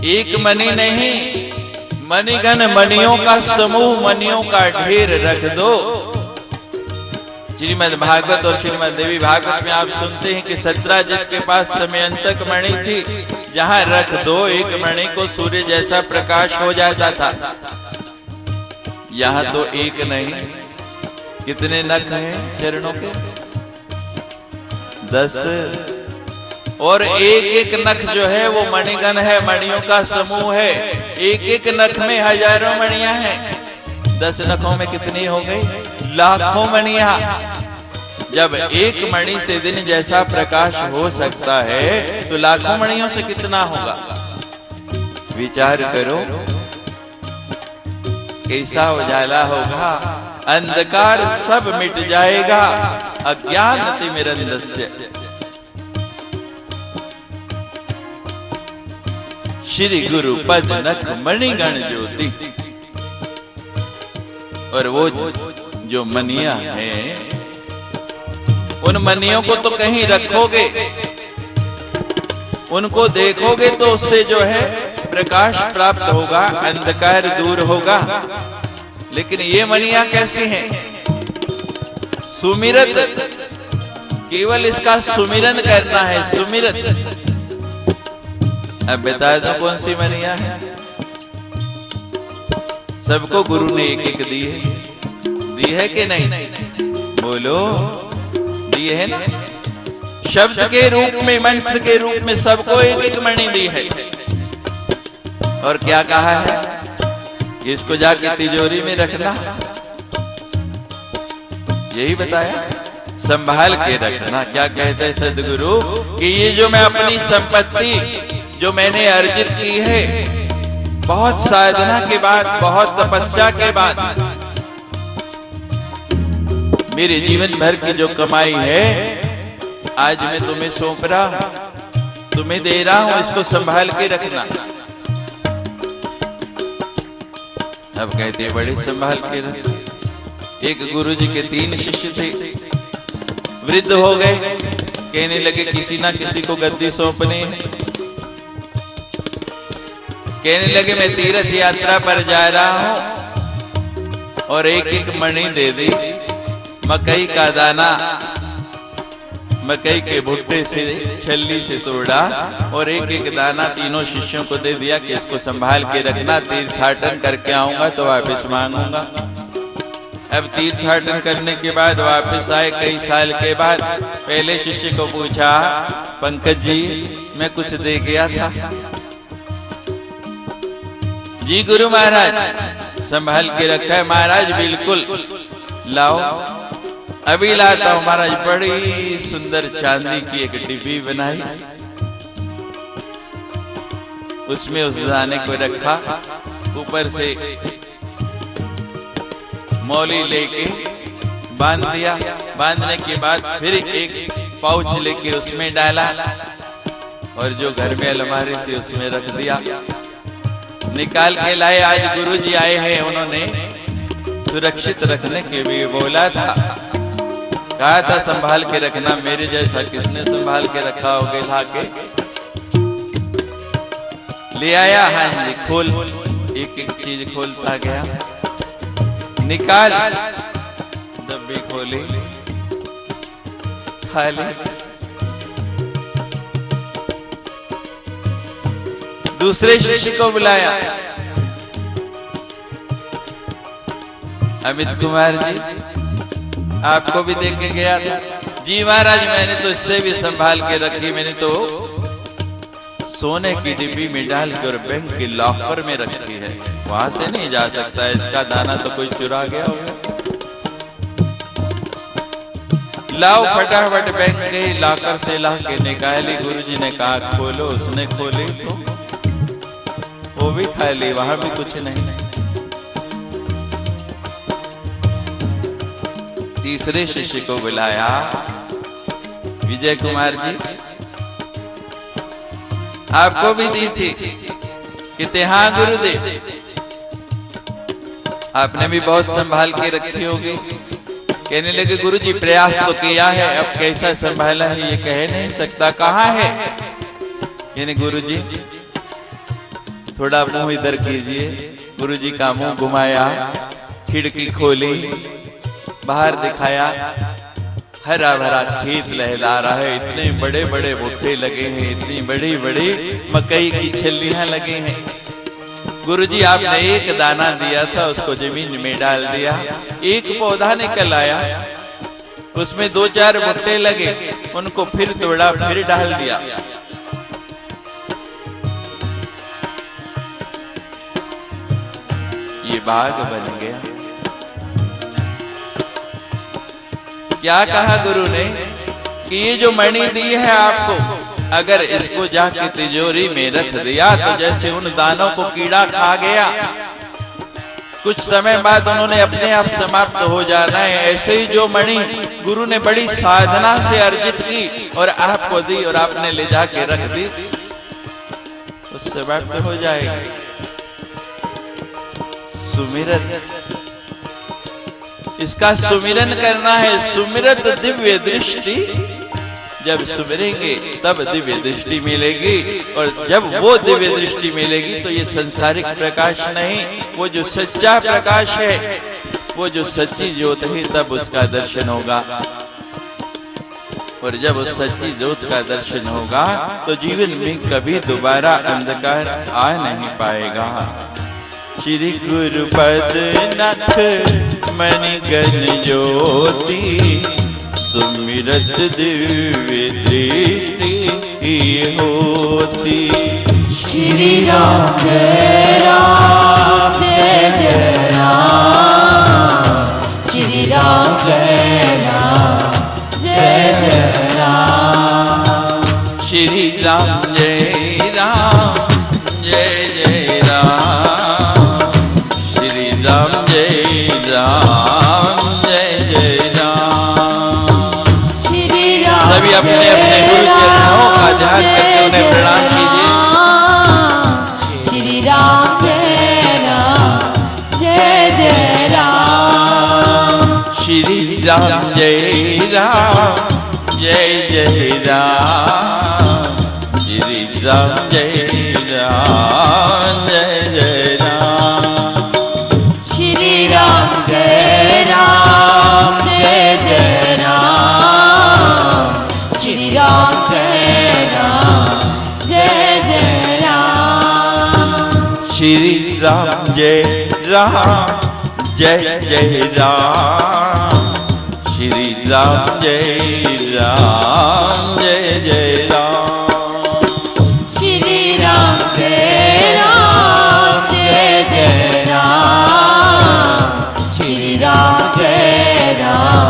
एक मणि नहीं, मणिगण मणियों का समूह, मणियों का ढेर रख दो। श्रीमद् भागवत और श्रीमद् देवी भागवत में आप सुनते हैं कि सत्राजित के पास समयंतक मणि थी, जहां रख दो एक मणि को सूर्य जैसा प्रकाश हो जाता था। यहां तो एक नहीं, कितने नख हैं चरणों के? 10। और एक एक नख जो है वो मणिगण है, मणियों का समूह है। एक एक नख में हजारों मणियां हैं। 10 नखों में कितनी हो गई? लाखों मणियां। जब एक मणि से दिन जैसा प्रकाश हो सकता है तो लाखों मणियों से कितना होगा? विचार करो, कैसा उजाला होगा। अंधकार सब मिट जाएगा। अज्ञान तिमिरंधस्य श्री गुरु पद नख मणिगण ज्योति। और वो जो मणियां हैं, उन मणियों को तो कहीं रखोगे, उनको देखोगे तो उससे जो है प्रकाश प्राप्त होगा, अंधकार दूर होगा। लेकिन ये मणियां कैसी हैं? सुमिरत, केवल इसका सुमिरन करना है, सुमिरत। अब बता दो कौन सी मणियां हैं? सबको गुरु ने एक एक दी है कि नहीं? बोलो, दी है ना? शब्द के रूप में, मंत्र के रूप में सबको एक एक मणि दी है। और क्या कहा है? इसको जाके तिजोरी में रखना, यही बताया, संभाल के रखना। क्या कहते हैं सदगुरु कि ये जो मैं अपनी संपत्ति जो मैंने अर्जित की है, बहुत साधना के बाद, बहुत तपस्या के बाद, मेरे जीवन भर की जो कमाई है, आज मैं तुम्हें सौंप रहा हूं, तुम्हें दे रहा हूं, इसको संभाल के रखना। अब कहते बड़े संभाल के रख। एक गुरुजी के 3 शिष्य थे, वृद्ध हो गए, कहने लगे किसी ना किसी को गद्दी सौंपनी है। कहने लगे मैं तीर्थ यात्रा पर जा रहा हूं और एक एक मणि दे दी। मकई का दाना मकई के भुट्टे से, छल्ली से तोड़ा और एक एक दाना तीनों शिष्यों को दे दिया कि इसको संभाल के रखना, तीर्थाटन करके आऊंगा तो वापस मांगूंगा। अब तीर्थाटन करने के बाद वापस आए कई साल के बाद, पहले शिष्य को पूछा, पंकज जी मैं कुछ दे गया था? जी गुरु महाराज, संभाल के रखा है महाराज, बिल्कुल लाओ, अभी लाता हूं महाराज। बड़ी सुंदर चांदी की एक डिब्बी बनाई, उसमें उस दाने को रखा, ऊपर से मौली लेके बांध दिया। बांधने के बाद फिर एक पाउच लेके उसमें डाला और जो घर में अलमारी थी उसमें रख दिया। निकाल के लाए, आज गुरुजी आए हैं, उन्होंने सुरक्षित रखने के लिए बोला था, कहा था संभाल के रखना। मेरे जैसा किसने संभाल के रखा होगा? ला के ले आया। हाँ जी, खोल, एक एक चीज खोलता गया, निकाल, डब्बी खोली, खाली। दूसरे शिष्य को बुलाया, अमित कुमार जी आपको भी देख के गया था। जी महाराज मैंने तो इससे भी संभाल के रखी, मैंने तो सोने की डिब्बी में डाल के और बैंक के लॉकर में रखी है, वहां से नहीं जा सकता, इसका दाना तो कोई चुरा गया होगा। लाओ, फटाफट बैंक के लॉकर से ला के निकाली। गुरुजी ने कहा खोलो, उसने खोली तो वो भी खाली, वहां भी कुछ नहीं। तीसरे शिष्य को बुलाया, विजय कुमार जी आपको भी दी थी कि हाँ गुरुदेव, आपने भी बहुत संभाल के रखी होगी। कहने लगे गुरुजी प्रयास तो किया है, अब कैसा संभाला है ये कह नहीं सकता, कहाँ है? यानी गुरुजी थोड़ा मुंह इधर कीजिए। गुरुजी का मुंह घुमाया, खिड़की खोली, बाहर दिखाया, हरा भरा खेत लहला रहा है, इतने बड़े बड़े भुट्टे लगे हैं, इतनी बड़ी बड़ी मकई की छल्लियां लगे हैं। गुरुजी आपने एक दाना दिया था, उसको जमीन में डाल दिया, एक पौधा निकल आया, उसमें 2-4 भुट्टे लगे, उनको फिर तोड़ा, फिर डाल दिया। ये बाग बन गया। क्या कहा गुरु ने कि ये जो मणि दी है आपको, अगर इसको जाके तिजोरी में रख दिया तो जैसे उन दानों को कीड़ा खा गया, कुछ समय बाद उन्होंने अपने आप समाप्त हो जाना है। ऐसे ही जो मणि गुरु ने बड़ी साधना से अर्जित की और आपको दी और आपने ले जाके रख दी, उससे समाप्त हो जाएगी। सुमिरन, इसका सुमिरन करना है। सुमिरत दिव्य दृष्टि, जब सुमिरेंगे तब दिव्य दृष्टि मिलेगी, और जब वो दिव्य दृष्टि मिलेगी तो ये संसारिक प्रकाश नहीं, वो जो सच्चा प्रकाश है, वो जो सच्ची ज्योत है, तब उसका दर्शन होगा। और जब उस सच्ची ज्योत का दर्शन होगा तो जीवन में कभी दोबारा अंधकार आ नहीं पाएगा। श्री गुरुपद नख मणिगण ज्योति, सुमिरत दिव्य दृष्टि होती। श्री राम जय राम जय जय राम, श्री राम जय राम जय जय राम, श्री राम जय राम जय जय राम, श्री राम जय राम जय जय राम। सभी अपने अपने गुरु चरणों का ध्यान करके उन्हें प्रणाम कीजिए। श्री राम जय राम जय जय राम, श्री राम जय राम जय जय राम, श्री राम जय राम जय जय राम, श्री राम जय राम जय जय राम, श्री राम जय राम जय जय राम, श्री राम जय राम जय जय राम, श्री राम जय राम जय जय राम, श्री राम जय राम जय जय राम, श्री राम जय राम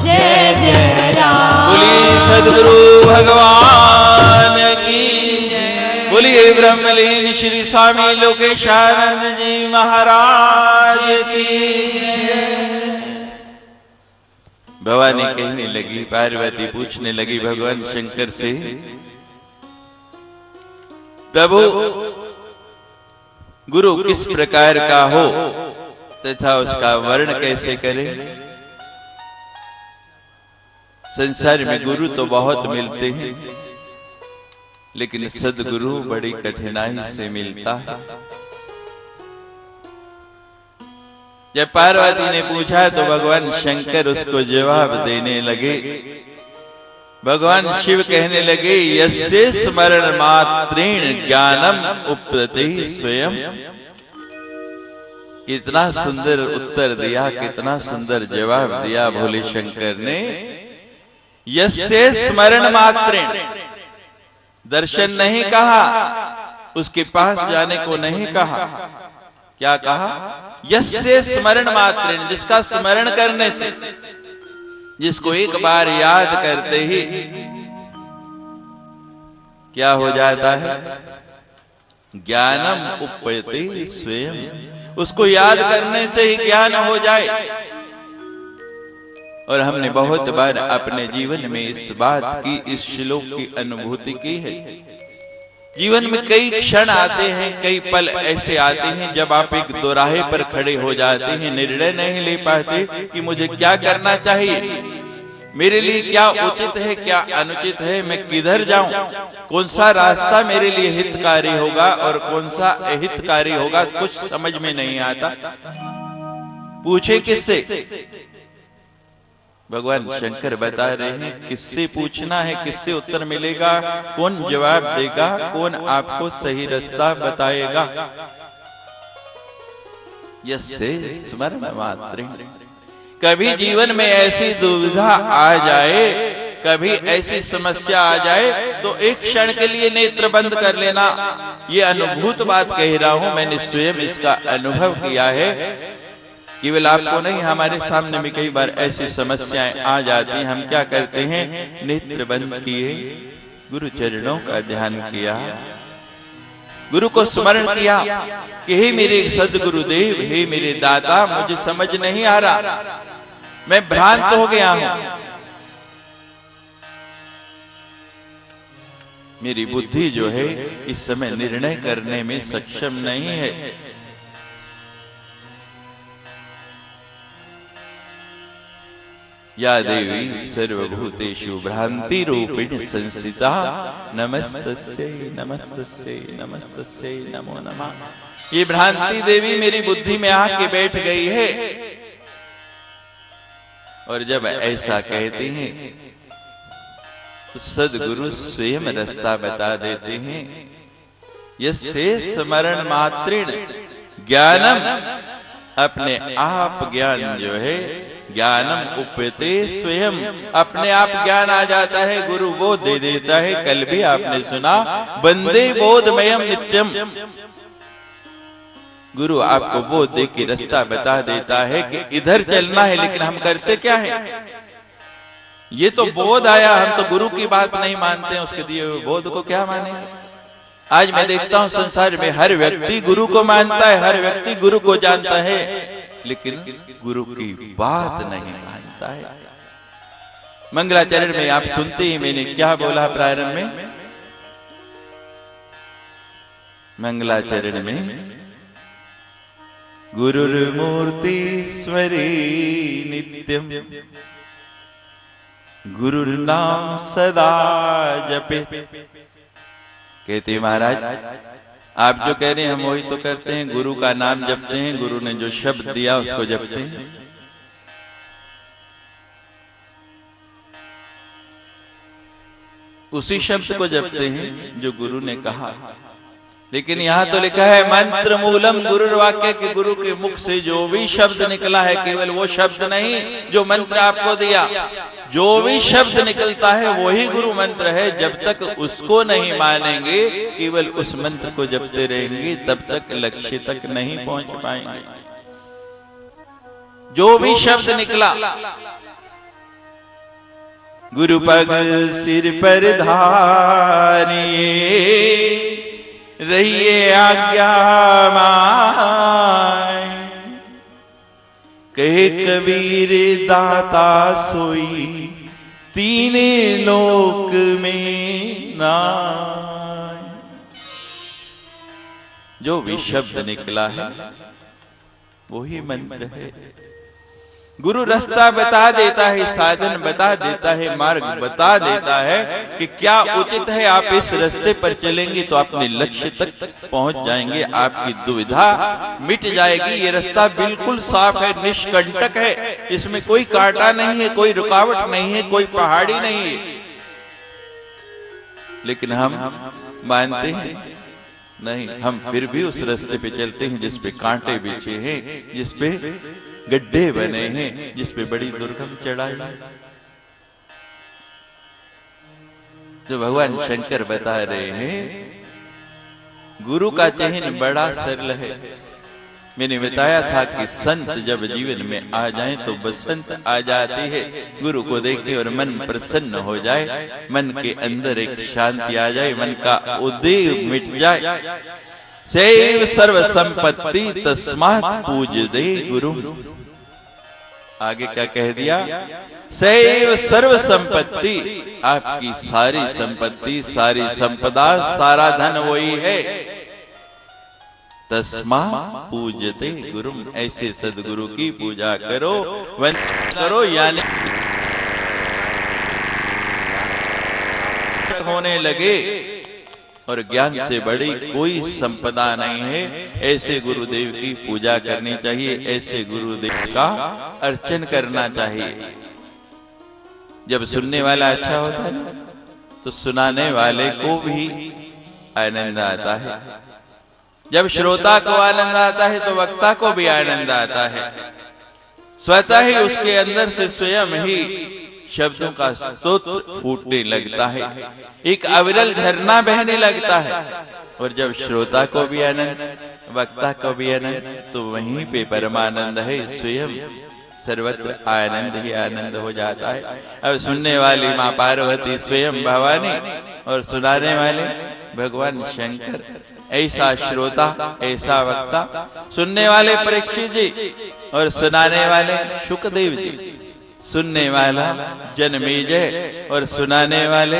जय जय राम। बोलिए सद्गुरु भगवान की जय। बोलिए ब्रह्मलीन श्री स्वामी लोकेशानंद जी महाराज की जय। भवानी कहने लगी, पार्वती पूछने लगी भगवान शंकर से, प्रभु गुरु किस प्रकार का हो तथा उसका वर्ण कैसे करें? संसार में गुरु तो बहुत मिलते हैं, लेकिन सद्गुरु बड़ी कठिनाई से मिलता है। जब पार्वती ने पूछा तो भगवान शंकर उसको जवाब देने लगे। भगवान शिव कहने लगे, यस्य स्मरण मात्रेण ज्ञानम उपरते स्वयं। कितना सुंदर उत्तर दिया, कितना सुंदर जवाब दिया भोले शंकर ने। यस्य स्मरण मात्रेण, दर्शन नहीं कहा, उसके पास जाने को नहीं कहा, क्या कहा? यस्य स्मरण मात्रेण, जिसका स्मरण करने से, जिसको एक बार याद करते ही क्या हो जाता है? ज्ञानम उपयते स्वयं, उसको याद करने से ही ज्ञान हो जाए। और हमने बहुत बार अपने जीवन में इस बात की, इस श्लोक की अनुभूति की है। जीवन में कई क्षण आते हैं, कई पल ऐसे आते हैं जब आप एक दोराहे पर खड़े हो जाते हैं, निर्णय नहीं ले पाते कि मुझे क्या करना चाहिए। मेरे लिए क्या उचित है, क्या अनुचित है, मैं किधर जाऊं, कौन सा रास्ता मेरे लिए हितकारी होगा और कौन सा अहितकारी होगा, कुछ समझ में नहीं आता। पूछे किससे? भगवान शंकर बता रहे हैं किससे पूछना है, किससे उत्तर मिलेगा, कौन जवाब देगा, कौन आपको सही रास्ता बताएगा। यस्य स्मरण मात्रेण। कभी जीवन में ऐसी दुविधा आ जाए, कभी ऐसी समस्या आ जाए, तो एक क्षण के लिए नेत्र बंद कर लेना। ये अनुभूत बात कह रहा हूं, मैंने स्वयं इसका अनुभव किया है। केवल आपको नहीं, हमारे सामने में कई बार ऐसी समस्याएं आ जाती हैं। हम क्या करते हैं? नेत्र बंद किए, गुरु चरणों का ध्यान किया, गुरु को स्मरण किया कि हे मेरे सदगुरुदेव, हे मेरे दाता, मुझे समझ नहीं आ रहा, मैं भ्रांत हो गया हूं, मेरी बुद्धि जो है इस समय निर्णय करने में सक्षम नहीं है। या देवी सर्वभूतेषु भ्रांति रूपिणी संस्थिता नमस्तस्यै नमस्तस्यै नमस्तस्यै नमो नमः। ये भ्रांति देवी मेरी बुद्धि में आके बैठ गई है। और जब ऐसा कहते हैं तो सदगुरु स्वयं रास्ता बता देते हैं। यस्य स्मरण मात्रेण ज्ञानम, अपने आप ज्ञान जो है, ज्ञानम उपते स्वयं, अपने आप ज्ञान आ जाता है, गुरु बोध दे देता है। कल भी आपने सुना, वंदे बोधमयम नित्यम, गुरु आपको बोध दे के रास्ता बता देता है कि इधर चलना है। लेकिन हम करते क्या है? ये तो बोध आया, हम तो गुरु की बात नहीं मानते हैं, उसके दिए हुए बोध को क्या मानेंगे? आज मैं देखता हूं संसार में हर व्यक्ति गुरु को मानता है, हर व्यक्ति गुरु को जानता है, लेकिन गुरु की बात नहीं मानता है। मंगलाचरण में आप सुनते ही मैंने क्या बोला प्रारंभ में? मंगलाचरण में गुरुर्मूर्ति स्वरे नित्यम गुरुर्नाम सदा जपे। कहते महाराज, आप जो कह रहे हैं हम वही तो करते हैं, गुरु का नाम जपते हैं, गुरु ने जो शब्द दिया उसको जपते हैं। उसी शब्द को जपते हैं जो गुरु ने कहा। लेकिन यहाँ तो लिखा है मंत्र मूलम गुरु वाक्य, के गुरु के मुख से जो भी शब्द निकला है, केवल वो शब्द नहीं जो मंत्र आपको दिया, जो भी शब्द निकलता है वही गुरु मंत्र है। जब तक उसको नहीं मानेंगे, केवल उस मंत्र को जपते रहेंगे, तब तक लक्ष्य तक नहीं पहुंच पाएंगे। जो भी शब्द निकला, गुरु पग सिर पर धारिए, रहिए आज्ञा माय, कहे कबीर दाता सोई, तीने लोक में नाय। जो भी शब्द निकला है वही मंत्र है। गुरु रास्ता बता देता है, साधन बता देता है, मार्ग बता देता है कि क्या उचित है। आप इस रास्ते पर चलेंगे तो अपने लक्ष्य तक पहुंच जाएंगे, आपकी दुविधा मिट जाएगी। ये रास्ता बिल्कुल साफ है, निष्कंटक है, इसमें कोई कांटा नहीं है, कोई रुकावट नहीं है, कोई पहाड़ी नहीं है। लेकिन हम मानते हैं नहीं, हम फिर भी उस रास्ते पे चलते हैं जिसपे कांटे बिछे हैं, जिसपे गड्ढे बने हैं, जिसपे बड़ी दुर्गम चढ़ाई। जो भगवान शंकर बता रहे हैं, गुरु का चिन्ह बड़ा सरल है। मैंने बताया था कि संत जब जीवन में आ जाएं तो बसंत आ जाती है। गुरु को देखे और मन प्रसन्न हो जाए, मन के अंदर एक शांति आ जाए, मन का उद्वेग मिट जाए। सैव सर्व संपत्ति तस्मात् पूज्यते गुरु। आगे क्या कह दिया? सैव सर्व संपत्ति, आपकी सारी संपत्ति, सारी संपदा, सारा धन वही है। तस्मात् पूज्यते गुरु, ऐसे सदगुरु की पूजा करो, वंदना करो। यानी होने लगे और ज्ञान से बड़ी कोई संपदा नहीं है। ऐसे गुरुदेव की पूजा करनी चाहिए, ऐसे गुरुदेव का अर्चन करना चाहिए। जब सुनने वाला अच्छा होता है तो सुनाने वाले को भी आनंद आता है। जब श्रोता को आनंद आता है तो वक्ता को भी आनंद आता है। स्वतः ही उसके अंदर से स्वयं ही शब्दों का स्तोत्र फूटने लगता है, एक अविरल झरना बहने लगता है। और जब श्रोता को भी आनंद, वक्ता को भी आनंद, तो वहीं पे परमानंद है, स्वयं सर्वत्र आनंद ही आनंद हो जाता है। अब सुनने वाली माँ पार्वती स्वयं भवानी और सुनाने वाले भगवान शंकर। ऐसा श्रोता, ऐसा वक्ता, सुनने वाले परीक्षित जी और सुनाने वाले शुकदेव जी। सुनने वाला जन्मेजय और सुनाने वाले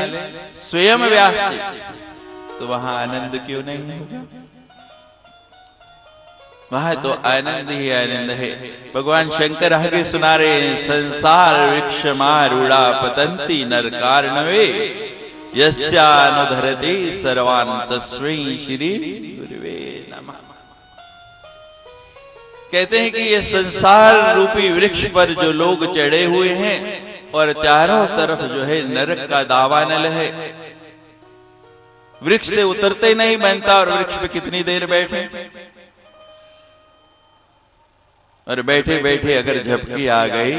स्वयं व्यास जी। तो वहां आनंद क्यों नहीं होगा? वहां तो आनंद ही आनंद है। भगवान शंकर आगे सुना रहे हैं, संसार वृक्ष मारूढ़ा पतंती नरकार्णवे यस्यानुधरते सर्वान् तस्मै श्री गुरुवे नमः। कहते हैं कि ये संसार रूपी वृक्ष पर जो लोग चढ़े हुए हैं और चारों तरफ जो है नरक का दावानल है, वृक्ष से उतरते नहीं बनता। और वृक्ष पे कितनी देर बैठे, और बैठे बैठे अगर झपकी आ गई,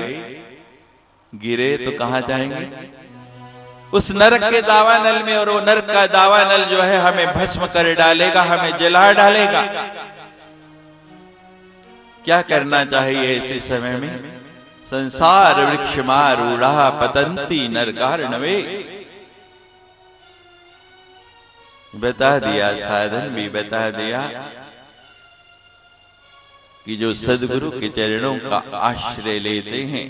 गिरे तो कहां जाएंगे? उस नरक के दावानल में। और वो नरक का दावानल जो है हमें भस्म कर डालेगा, हमें जला डालेगा। क्या करना चाहिए ऐसे समय में? संसार वृक्ष मारूढ़ा पतंती नरकार्णवे। बता दिया, साधन भी बता दिया कि जो सदगुरु के चरणों का आश्रय लेते हैं,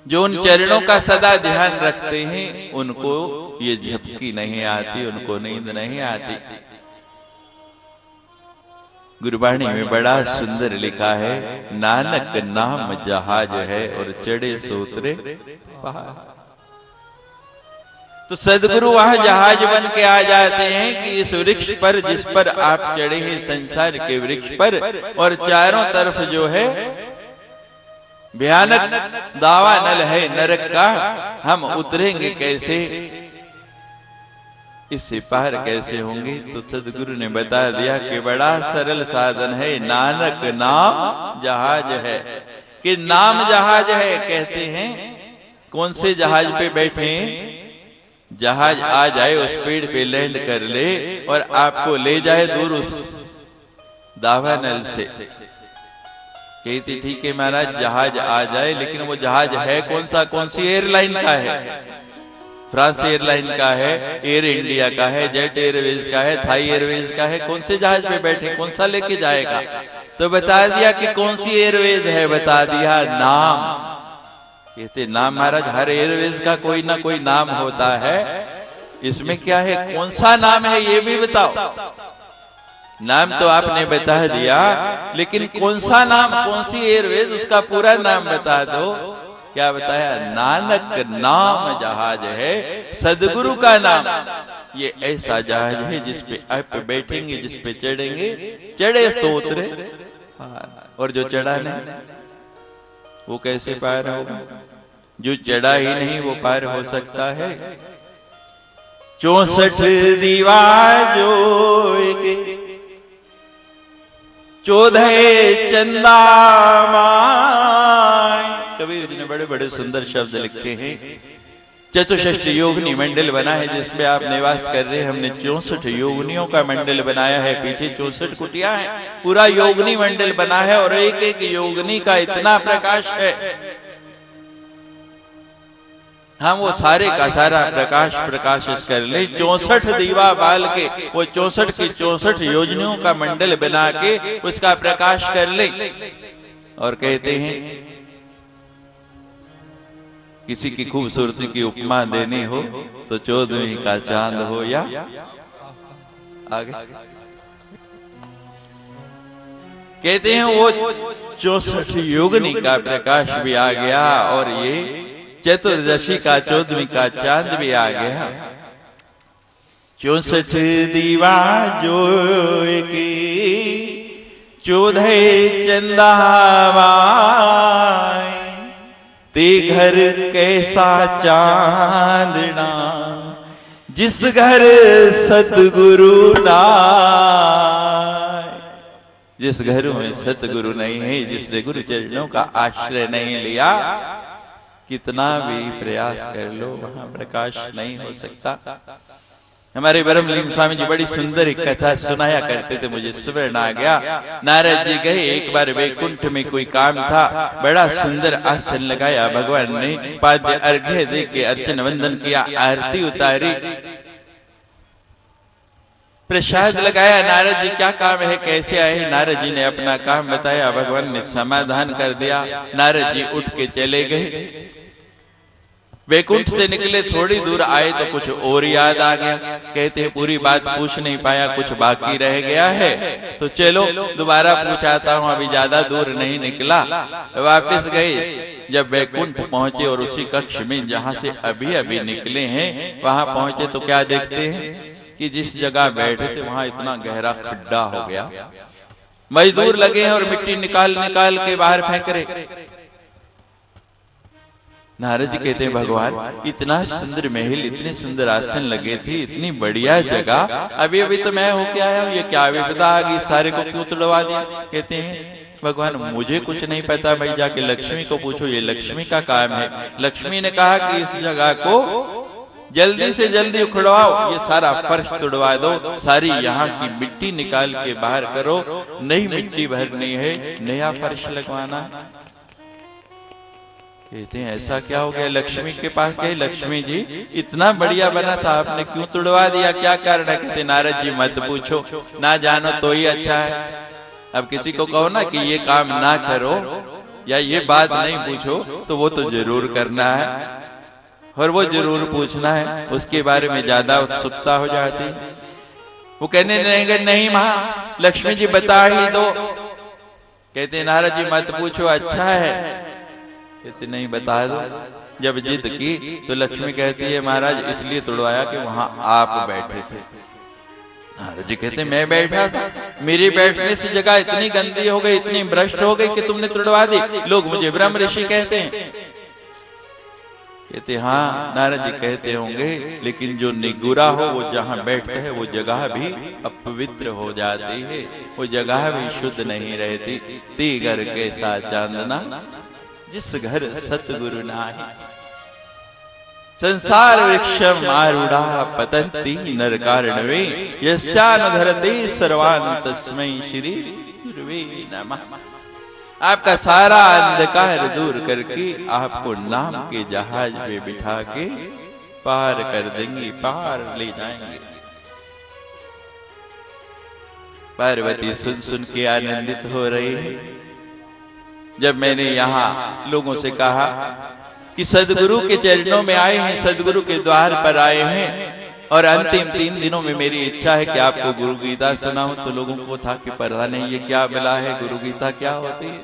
जो उन चरणों का सदा ध्यान रखते हैं, उनको ये झपकी नहीं आती, उनको नींद नहीं आती। गुरबाणी में बड़ा सुंदर लिखा है, नानक नाम जहाज है और चढ़े सो उतरे पहाड़। तो सदगुरु वहां जहाज बन के आ जाते हैं कि इस वृक्ष पर जिस पर आप चढ़े हैं, संसार के वृक्ष पर, और चारों तरफ जो है भयानक दावानल है नरक का, हम उतरेंगे कैसे, इससे पार कैसे होंगे? तो सदगुरु ने बता दिया कि बड़ा सरल साधन है, नानक नाम जहाज है। कि नाम जहाज है, कहते हैं कौन से जहाज पे बैठे? जहाज आ जाए, उस पेड़ पे लैंड कर ले और आपको ले जाए दूर उस दावानल से। कहती ठीक है महाराज, जहाज आ जाए, लेकिन वो जहाज है कौन सा? कौन सी एयरलाइन का है? फ्रांस एयरलाइन का है, एयर इंडिया का है, जेट एयरवेज का है, थाई एयरवेज का है। कौन से जहाज पे बैठे, कौन सा लेके जाएगा? तो बता दिया कि कौन सी एयरवेज है, बता दिया नाम। कहते नाम महाराज, हर एयरवेज का कोई ना कोई नाम होता है, इसमें क्या है? कौन सा नाम है ये भी बताओ। नाम तो आपने बता दिया, लेकिन कौन सा नाम, कौन सी एयरवेज, उसका पूरा नाम बता दो। क्या बताया? नानक नाम जहाज है, सदगुरु का नाम। ये ऐसा जहाज है जिसपे आप बैठेंगे, जिसपे चढ़ेंगे, चढ़े सो उतरे। और जो चढ़ा नहीं वो कैसे पार होगा? जो चढ़ा ही नहीं वो पार हो सकता है? 64 दीवा जो 14 चंदा माय। कबीर जी ने बड़े बड़े सुंदर शब्द लिखे हैं। चतुष्षष्टि योगिनी मंडल बना है जिसमें आप निवास कर रहे हैं। हमने 64 योगिनियों का मंडल बनाया है, पीछे 64 कुटिया है, पूरा योगिनी मंडल बना है। और एक एक योगिनी का इतना प्रकाश है, हम वो सारे का सारा प्रकाश प्रकाशित कर ले। 64 दीवा बाल के वो 64 की 64 योजनियों का मंडल बना के उसका प्रकाश कर ले। और कहते हैं किसी की खूबसूरती की उपमा देनी हो तो 14वीं का चांद हो या आगे। कहते हैं वो 64 योगिनी का प्रकाश भी आ गया और ये चतुर्दशी का 14वीं का चांद भी आ गया। 64 दीवा जो की 14 चंदावाय, ते घर कैसा चांदना जिस घर सतगुरु नाय। जिस घर में सतगुरु नहीं है, जिसने गुरु चरणों का आश्रय नहीं लिया, कितना भी प्रयास कर लो वहां प्रकाश नहीं हो सकता। हमारे ब्रह्मलीन स्वामी जी बड़ी सुंदर एक कथा सुनाया करते थे, मुझे स्मरण आ गया। नारद जी गए एक बार वैकुंठ में, कोई काम था, बड़ा सुंदर आसन लगाया भगवान ने, पाद्य अर्घ्य दे के अर्चन वंदन किया, आरती उतारी, प्रसाद लगाया। नारद जी क्या काम है, कैसे आए? नारद जी ने अपना काम बताया, भगवान ने समाधान कर दिया। नारद जी उठ के चले गए। वैकुंठ से निकले, थोड़ी दूर आए तो कुछ और याद आ गया। कहते हैं पूरी बात पूछ नहीं पाया, कुछ बाकी रह गया है, तो चलो दोबारा पूछाता हूं, अभी ज्यादा दूर नहीं निकला। वापस गए, जब वैकुंठ पहुंचे और उसी कक्ष में जहां से अभी अभी निकले हैं वहां पहुंचे तो क्या देखते हैं कि जिस जगह बैठे थे वहां इतना गहरा खड्डा हो गया। मजदूर लगे हैं और मिट्टी निकाल निकाल के बाहर फेंक रहे। नारद जी कहते हैं भगवान इतना सुंदर महल, इतने सुंदर आसन लगे थे, इतनी बढ़िया जगह, अभी अभी तो मैं होके आया हूँ, ये क्या विपदा आ गई, सारे को क्यों तुड़वा दिया? कहते हैं भगवान मुझे कुछ नहीं पता, भाई जाके लक्ष्मी को पूछो, ये लक्ष्मी का काम है। लक्ष्मी ने कहा कि इस जगह को जल्दी से जल्दी उखड़वाओ, ये सारा फर्श तुड़वा दो, सारी यहाँ की मिट्टी निकाल के बाहर करो, नई मिट्टी भरनी है, नया फर्श लगवाना। कहते हैं ऐसा क्या हो गया? लक्ष्मी के पास गए, लक्ष्मी जी इतना बढ़िया बना था, आपने क्यों तुड़वा दिया, क्या कारण है? कहते नारद जी मत पूछो, ना जानो तो ही अच्छा है। अब किसी को कहो ना कि ये काम ना करो या ये बात नहीं पूछो, तो वो तो जरूर करना है और वो जरूर पूछना है, उसके बारे में ज्यादा उत्सुकता हो जाती। वो कहने लगे नहीं मां, लक्ष्मी जी बता ही दो। कहते नारद जी मत पूछो, अच्छा है। कहते नहीं बता दो। जब जिद की तो लक्ष्मी कहती है महाराज इसलिए तुड़वाया कि वहां आप बैठे थे। नारद जी कहते मैं बैठा था, मेरे बैठने से जगह इतनी गंदी हो गई, इतनी भ्रष्ट हो गई कि तुमने तुड़वा दी, लोग मुझे ब्रह्म ऋषि कहते हैं। कहते हाँ नारद जी कहते होंगे, लेकिन जो निगुरा हो वो जहां बैठता है वो जगह भी अपवित्र हो जाती है, वो जगह भी शुद्ध नहीं रहती। ती घर के साथ चांदना जिस घर सतगुरु नाहि, संसार वृक्षम आरूढ़ा पतंती नरकारणवे, यस्यानुधरते सर्वान् तस्मै श्री गुरुवे नमः। आपका सारा अंधकार दूर करके आपको नाम के जहाज में बिठा के पार कर देंगे, पार ले जाएंगे। पार्वती सुन सुन के आनंदित हो रही है। जब मैंने यहाँ लोगों से कहा कि सदगुरु के चरणों में आए हैं, सदगुरु के द्वार पर आए हैं और अंतिम 3 दिनों में मेरी इच्छा है कि आपको गुरु गीता सुनाऊं, तो लोगों को था कि पता नहीं ये क्या मिला है, गुरु गीता क्या होती है।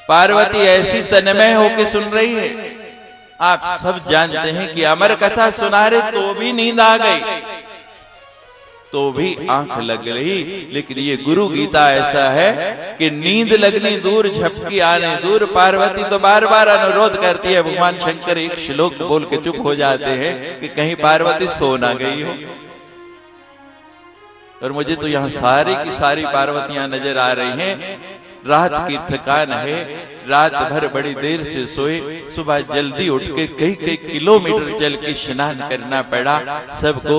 पार्वती ऐसी तन्मय होके सुन रही है। आप सब जानते हैं कि अमर कथा सुना रहे तो भी नींद आ गई, तो भी आंख लग गई, लेकिन ये गुरु गीता ऐसा है कि नींद लगनी दूर, झपकी आने दूर। पार्वती तो बार बार अनुरोध करती है, भगवान शंकर एक श्लोक बोल के चुप हो जाते हैं कि कहीं पार्वती सो ना गई हो। और मुझे तो यहाँ सारी की सारी पार्वतियां नजर आ रही हैं। रात की थकान है, रात भर बड़ी देर से सोए, सुबह जल्दी उठ के कई कई किलोमीटर चल के स्नान करना पड़ा। सबको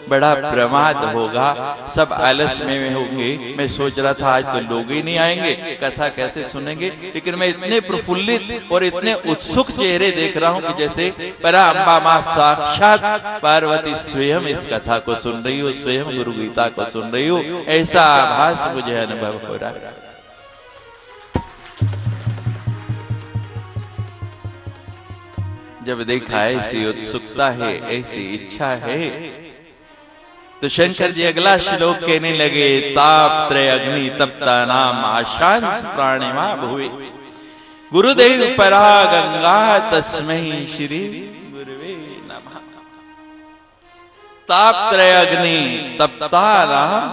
बड़ा प्रमाद होगा, सब आलस में होंगे। मैं सोच रहा था आज तो लोग ही नहीं आएंगे, कथा कैसे सुनेंगे, लेकिन मैं इतने प्रफुल्लित और इतने उत्सुक चेहरे देख रहा हूँ कि जैसे परा अम्बा माँ साक्षात पार्वती स्वयं इस कथा को सुन रही हो, स्वयं गुरु गीता को सुन रही हो, ऐसा आभास मुझे अनुभव हो रहा है। जब देखा ऐसी उत्सुकता है, ऐसी इच्छा है, तो शंकर जी अगला श्लोक कहने लगे, ताप त्रय अग्नि तप्ता नाम आशांत प्राणिमा भुवे, गुरुदेव परा गंगा तस्मै श्री गुरुवे नमः। ताप त्रय अग्नि तप्ता नाम,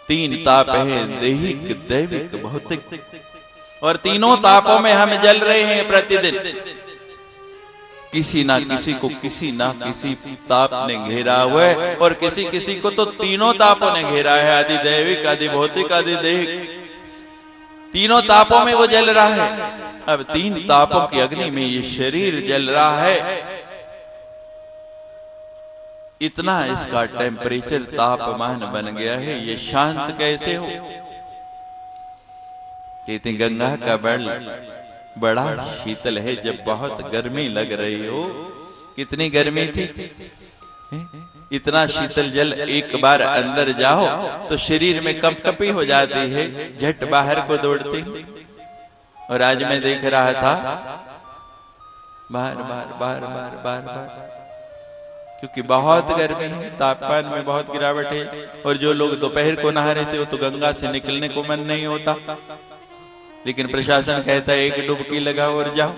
3 ताप है दैहिक दैविक भौतिक, और तीनों तापों में हम जल रहे हैं प्रतिदिन। किसी ना किसी को किसी ना किसी ताप ने घेरा हुआ है, और किसी किसी को तो तीनों तापों ने घेरा है, आदि दैविक आदि भौतिक आदि दैहिक। तीनों तापों में वो जल रहा है। अब 3 तापों की अग्नि में ये शरीर जल रहा है। इतना इसका टेम्परेचर तापमान बन गया है, ये शांत कैसे हो? कहते गंगा का बड़ा शीतल है। जब बहुत गर्मी लग रही हो, कितनी गर्मी थी, इतना शीतल जल एक बार अंदर जाओ तो शरीर में कंपकपी हो जाती है, झट बाहर को दौड़ती। और आज मैं देख रहा था बार बार बार बार बार बार, क्योंकि बहुत गर्मी है, तापमान में बहुत गिरावट है। और जो लोग दोपहर को नहा रहे थे वो तो गंगा से निकलने को मन नहीं होता, लेकिन प्रशासन कहता है एक डुबकी लगाओ और जाओ।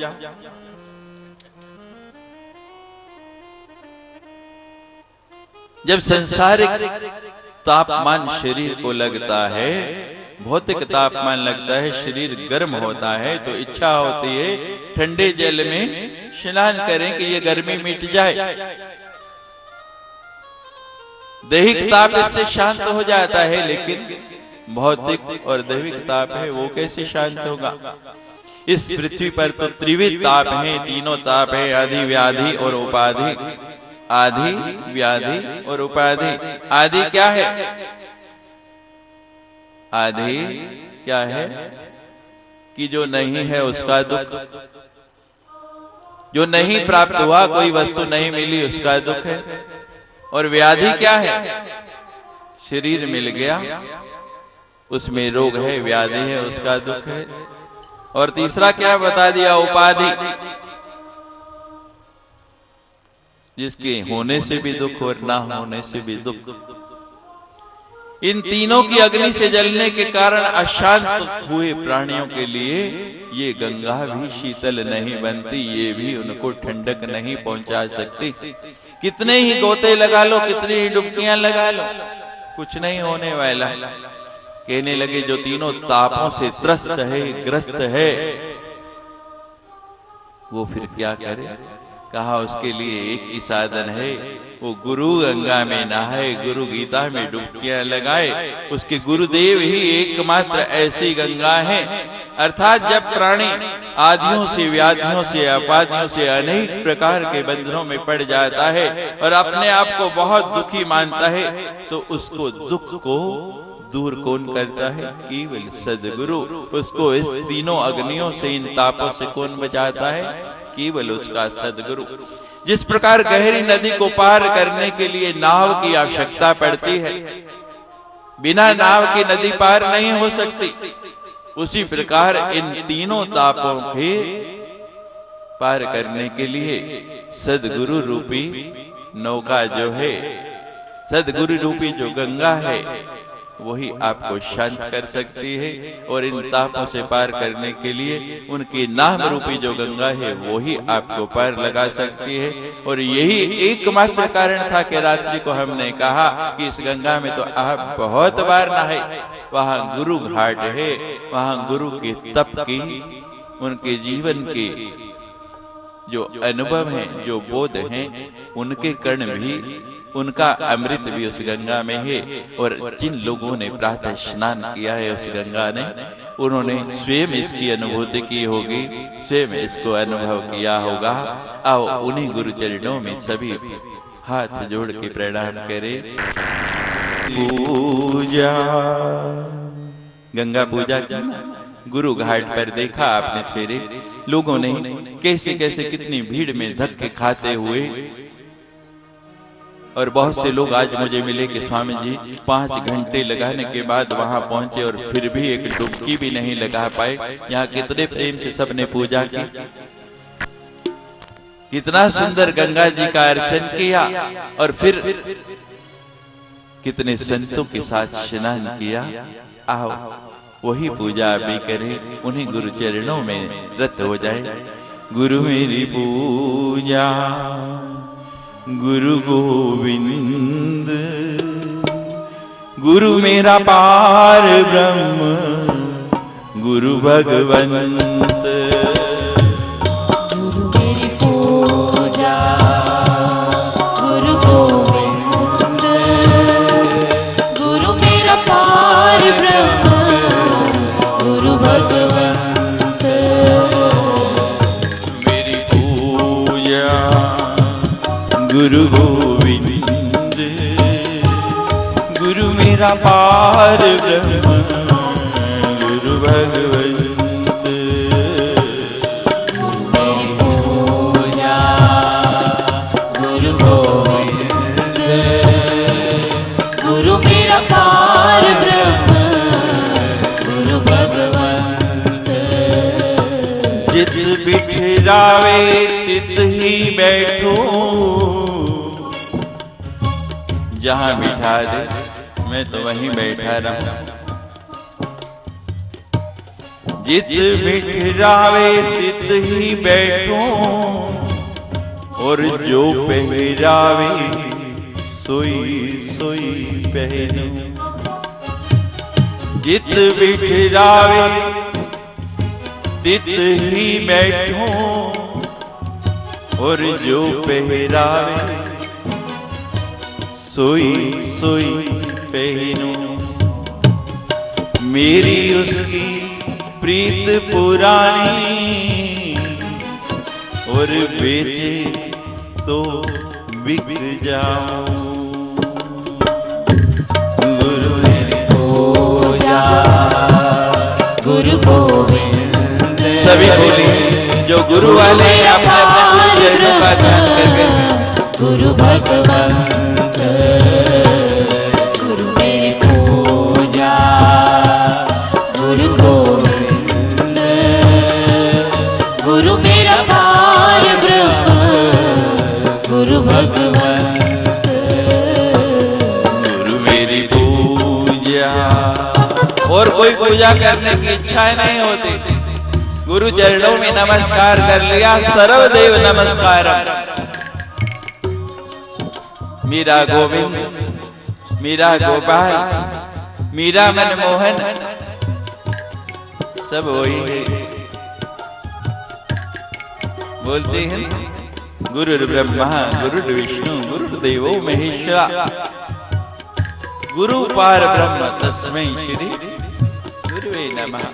जब संसारिक तापमान शरीर को लगता है, भौतिक तापमान लगता है, शरीर गर्म होता है, तो इच्छा होती है ठंडे जल में स्नान करें कि ये गर्मी मिट जाए। दैहिक ताप इससे शांत हो जाता है, लेकिन भौतिक और दैविक ताप है वो कैसे शांत होगा? इस पृथ्वी पर तो त्रिविध ताप है, तीनों ताप है, आदि व्याधि और उपाधि। आदि व्याधि और उपाधि। आदि क्या है? आदि क्या है? कि जो नहीं है उसका दुख, जो नहीं प्राप्त हुआ, कोई वस्तु नहीं मिली उसका दुख है। और व्याधि क्या है? शरीर मिल गया, उसमें रोग है, व्याधि है, उसका दुख है। और तीसरा क्या बता दिया? उपाधि, जिसके होने से भी दुख और ना होने से भी दुख। इन तीनों की अग्नि से जलने के कारण अशांत हुए प्राणियों के लिए ये गंगा भी शीतल नहीं बनती, ये भी उनको ठंडक नहीं पहुंचा सकती। कितने ही गोते लगा लो, कितनी ही डुबकियां लगा लो, कुछ नहीं होने वाला। कहने लगे जो तीनों तापों से त्रस्त है, ग्रस्त है, वो फिर क्या करे? कहा उसके लिए एक ही साधन है, वो गुरु गंगा में नहाए, गुरु गीता में डुबकियां लगाए। उसके गुरुदेव ही एकमात्र ऐसी गंगा है। अर्थात जब प्राणी आदियों से, व्याधियों से, अपाधियों से, अनेक प्रकार के बंधनों में पड़ जाता है और अपने आप को बहुत दुखी मानता है, तो उसको दुख को दूर कौन करता है? केवल सद्गुरु। उसको इस तीनों अग्नियों से, इन तापों से कौन बचाता है? केवल उसका सद्गुरु। जिस प्रकार गहरी नदी को पार करने के लिए नाव की आवश्यकता पड़ती है, बिना नाव की नदी पार नहीं हो सकती, उसी प्रकार इन तीनों तापों के पार करने के लिए सद्गुरु रूपी नौका जो है, सद्गुरु रूपी जो गंगा है, वही आपको शांत कर सकती है। और इन तापों से पार करने के लिए उनके नाम रूपी जो गंगा है, वही आपको पार लगा सकती है। और यही एकमात्र कारण था कि रात्रि को हमने कहा कि इस गंगा में तो आप बहुत बार नहाए। वहां गुरु घाट है, वहां गुरु के तप की, उनके जीवन के जो अनुभव हैं, जो बोध हैं, उनके कण भी, उनका अमृत भी उस गंगा में है। और जिन लोगों ने प्रातः स्नान किया है उस गंगा ने, उन्होंने स्वयं इसकी अनुभूति की होगी, स्वयं इसको अनुभव किया होगा। आओ उन्हीं गुरु चरणों में सभी हाथ जोड़ के प्रणाम करें। पूजा, गंगा पूजा की गुरु घाट पर देखा आपने सवेरे लोगों ने कैसे कैसे कितनी भीड़ में धक्के खाते हुए। और बहुत से लोग आज मुझे मिले कि स्वामी जी 5 घंटे लगाने के बाद वहां पहुंचे और फिर भी एक डुबकी भी नहीं लगा पाए। यहाँ कितने प्रेम से सबने पूजा की, कितना सुंदर गंगा जी का अर्चन किया, और फिर कितने संतों के साथ स्नान किया। आओ वही पूजा भी करे, उन्हीं गुरु चरणों में रत हो जाए। गुरु मेरी पूजा गुरु गोविंद, गुरु मेरा पार ब्रह्म गुरु भगवंत। गुरु मेरी पूजा गुरु गोविंद, गुरु मेरा पार ब्रह्म गुरु भगवंत। मेरी पूजा गुरु गोविंद, गुरु मेरा पार ब्रह्म गुरु भगवंत। मेरी पूजा गुरु गोविंद, गुरु मेरा पार ब्रह्म गुरु भगवंत। जित बिठरावे तित ही बैठो, जहां बिठा दे मैं तो वहीं बैठा रहूं। जित बिठरावे तित ही बैठो, और जो पहरावे सोई सोई पहनूं। जित बिठरावे तित ही बैठो, और जो पहरावे सोई सोई पहनूं। मेरी उसकी प्रीत पुरानी, और बेचे तो बिक जाऊं। गुरु मेरी पूजा गुरु गोविंद, सभी बोली जो गुरु वाले अपने अपने चरणों का ध्यान करके। गुरु भगवंत गुरु मेरी पूजा गुरु गोविंद, गुरु मेरा पार ब्रह्म गुरु भगवंत। गुरु मेरी पूजा, और कोई पूजा करने की इच्छा नहीं होती। गुरु चरणों में नमस्कार कर लिया, सर्वदेव नमस्कार। मीरा गोविंद, मीरा गोपाल, मीरा मनमोहन, सब वही है। बोलते हैं गुरु ब्रह्मा गुरु विष्णु गुरुदेवो महेश्वरा, गुरु पार ब्रह्म तस्मै श्री गुरुवे नमः।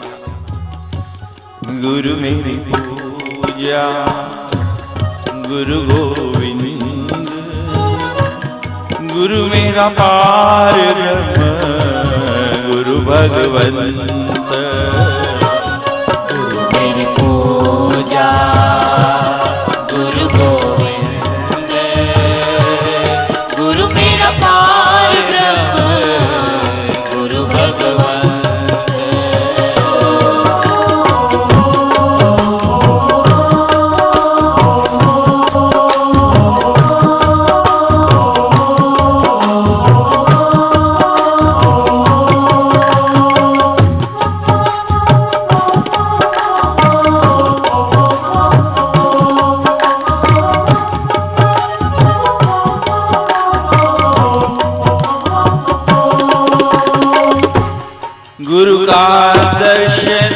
गुरु मेरी पूजा गुरु गोविंद, गुरु मेरा पार ब्रह्म गुरु भगवंत। गुरु मेरी पूजा गुरु गोविंद, गुरु मेरा पार ब्रह्म गुरु भगवंत। गुरु का दर्शन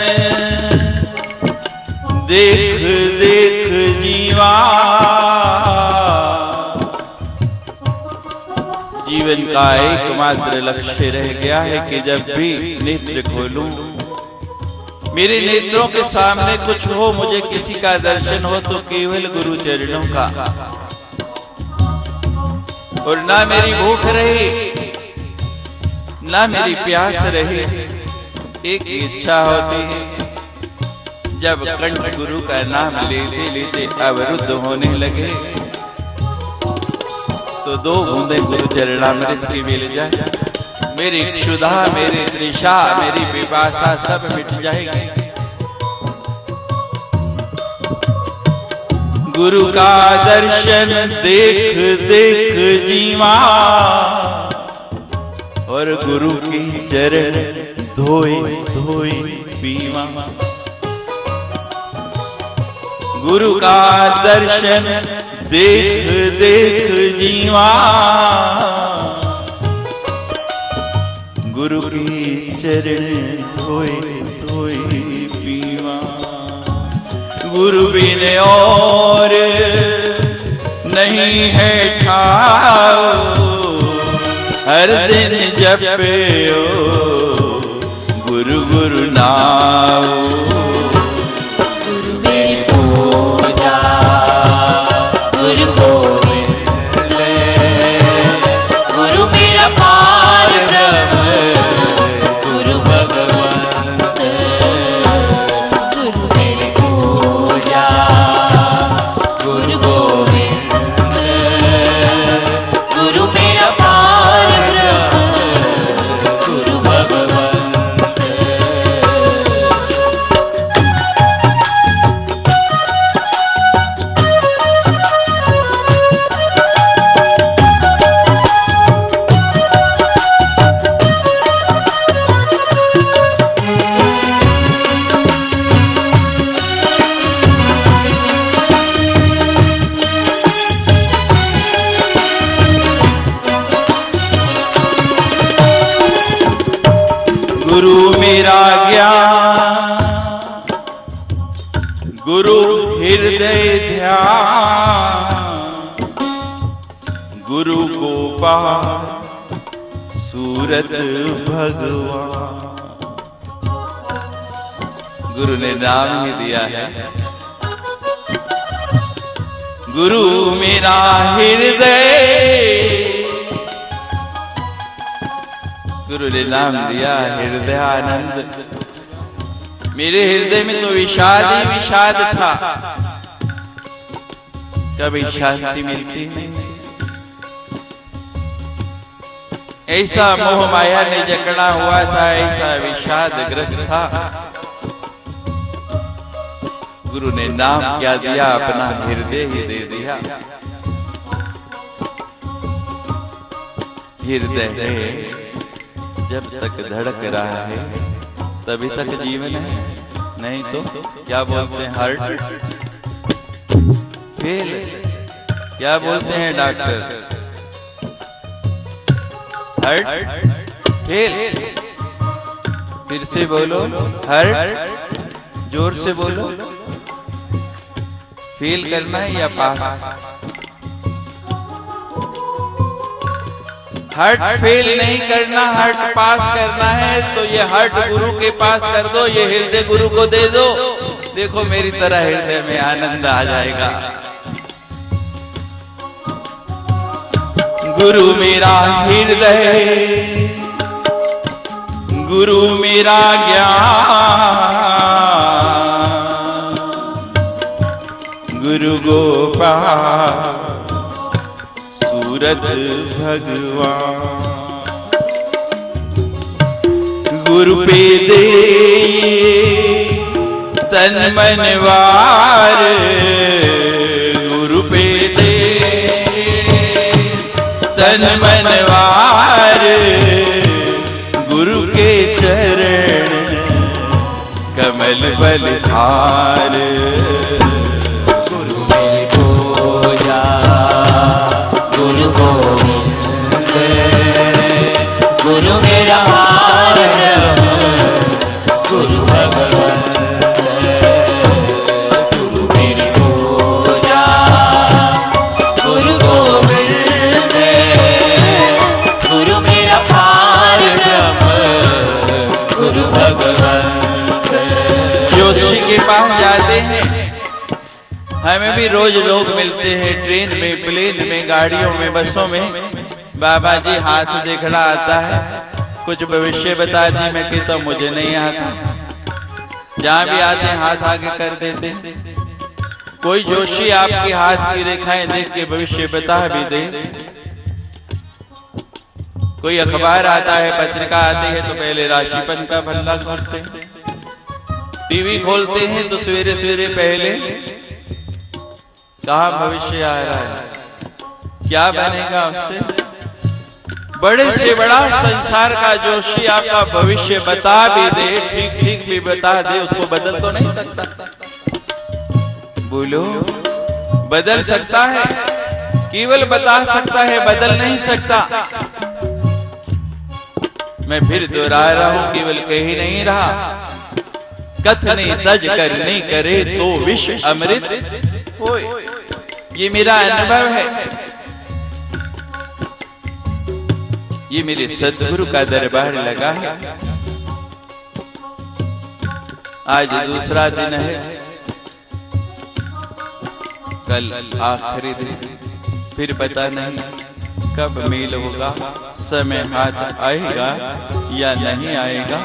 देख देख जीवा, जीवन का एकमात्र लक्ष्य रह गया है कि जब भी नेत्र खोलूं, मेरे नेत्रों के सामने कुछ हो, मुझे किसी का दर्शन हो तो केवल गुरु चरणों का। और ना मेरी भूख रही ना मेरी प्यास रही, एक इच्छा होती है जब कंठ गुरु का नाम लेते लेते अवरुद्ध होने लगे तो दो बूंदे गुरु चरणामृत की मिल जाए, मेरी क्षुधा मेरी तृषा मेरी पिपासा सब मिट जाएगी। गुरु का दर्शन देख देख जीवा, और गुरु की चरण धोए धोए पीवा। गुरु का दर्शन देख देख जीवा। गुरु की चरण धोए धोए पीवा। गुरु बिन और नहीं है ठाओ। हर दिन जपो गुरु गुरु नाम। गुरु मेरी पूजा गुरु गोविंद। गुरु मेरा पार ब्रह्म गुरु भगवंत। गुरु मेरी पूजा गुरु गोविंद। गुरु मेरा पार ब्रह्म गुरु भगवंत। गुरु मेरा ज्ञान गुरु हृदय ध्यान। गुरु गोपाल सूरत भगवान। गुरु ने नाम ही दिया है। गुरु मेरा हृदय। गुरु ने नाम दिया हृदयानंद। मेरे हृदय में तो विषाद ही विषाद था। कभी शांति मिलती नहीं। ऐसा मोह माया ने जकड़ा हुआ था, ऐसा विषादग्रस्त था। गुरु ने नाम क्या दिया, अपना हृदय ही दे दिया। हृदय है जब तक धड़क रहा है तभी तक जीवन है, नहीं तो क्या बोलते हैं हार्ट फेल। क्या बोलते हैं डॉक्टर, हार्ट फेल। फिर से बोलो, हार्ट जोर से बोलो। फेल करना है या पास? हार्ट फेल नहीं करना, हार्ट पास करना है। तो ये हार्ट गुरु के पास कर दो, ये हृदय गुरु को दे दो। देखो मेरी तरह हृदय में आनंद आ जाएगा। गुरु मेरा हृदय गुरु मेरा ज्ञान। गुरु गोपाल सूरत भगवान। गुरु पे दे तन मन वार। गुरु पे दे तन मन वार। गुरु के चरण कमल बलिहार। गुरु मेरी पूजा गुरु गोविंद। गुरु मेरा पार ब्रह्म गुरु भगवंत। गुरु मेरी पूजा गुरु गोविंद। गुरु मेरा पार ब्रह्म गुरु भगवंत। जोशी के पास जाते हैं, हमें भी रोज लोग मिलते हैं, ट्रेन में, प्लेन में, गाड़ियों में, बसों में। बाबा जी हाथ देखना आता है, कुछ भविष्य बता दी। मैं कहता हूँ मुझे नहीं आता। जहाँ भी आते हैं हाथ आगे कर देते। कोई जोशी आपके हाथ की रेखाएं देख के भविष्य बता भी दे। कोई अखबार आता है, पत्रिका आती है तो पहले राशिफल का पन्ना खोलते हैं। टीवी खोलते हैं तो सवेरे सवेरे पहले कहाँ भविष्य आ रहा है, क्या बनेगा उससे। बड़े से बड़ा संसार का जोशी आपका भविष्य बता भी दे, ठीक ठीक भी बता दे, उसको बदल तो नहीं सकता। बोलो, बदल सकता है? केवल बता सकता है, बदल नहीं सकता। मैं फिर दोहरा रहा हूं, केवल कह ही नहीं रहा, कथने तज करने करे तो विष अमृत होए। ये मेरा अनुभव है, ये मेरे सद्गुरु का दरबार लगा है। आज दूसरा दिन है, कल आखिरी दिन, फिर पता नहीं कब मेल होगा, समय हाथ आएगा या नहीं आएगा।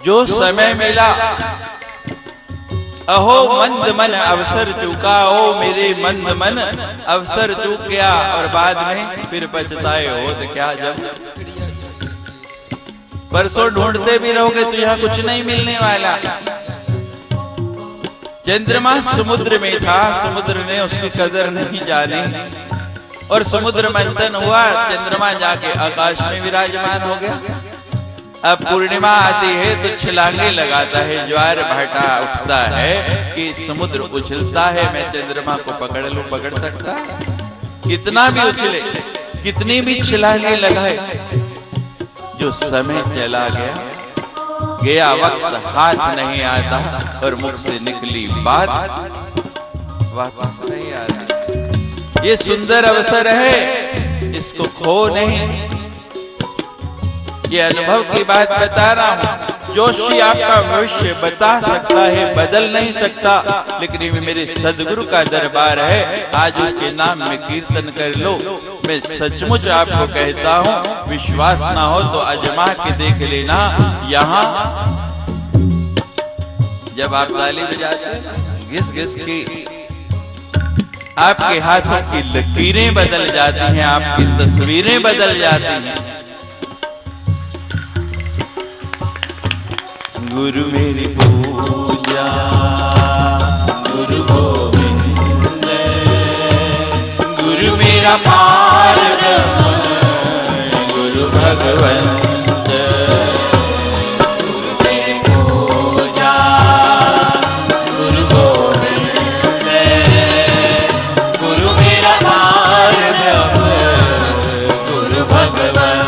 जो समय मिला, अहो मंद मन अवसर चूका, ओ मेरे मंद मन अवसर चूक गया, और बाद में फिर पछताए हो तो क्या। जब परसों ढूंढते भी रहोगे तो यहाँ कुछ नहीं मिलने वाला। चंद्रमा समुद्र में था, समुद्र ने उसकी कदर नहीं जानी, और समुद्र मंथन हुआ, चंद्रमा जाके आकाश में विराजमान हो गया। अब पूर्णिमा आती है तो छलांगे लगाता है, ज्वार भाटा उठता है कि समुद्र उछलता है, मैं चंद्रमा को पकड़ लूं, पकड़ सकता? कितना भी उछले, कितनी भी छलांगे लगाए, जो समय चला गया, गया वक्त हाथ नहीं आता, और मुख से निकली बात वापस नहीं आती। ये सुंदर अवसर है, इसको खो नहीं। ये अनुभव की बात बता रहा हूं। जोशी आपका भविष्य बता सकता है, बदल नहीं सकता, लेकिन ये मेरे सदगुरु का दरबार है। आज उसके नाम में कीर्तन कर लो। मैं सचमुच आपको कहता हूं, विश्वास ना हो तो अजमा के देख लेना। यहाँ जब आप ताली बजाते हैं, घिस घिस की आपके हाथों की लकीरें बदल जाती हैं, आपकी तस्वीरें बदल जाती हैं। गुरु मेरी पूजा, गुरु गोविंद, गुरु मेरा पार ब्रह्म, गुरु भगवंत। गुरु मेरी पूजा, गुरु गोविंद, गुरु मेरा पार ब्रह्म, गुरु भगवंत।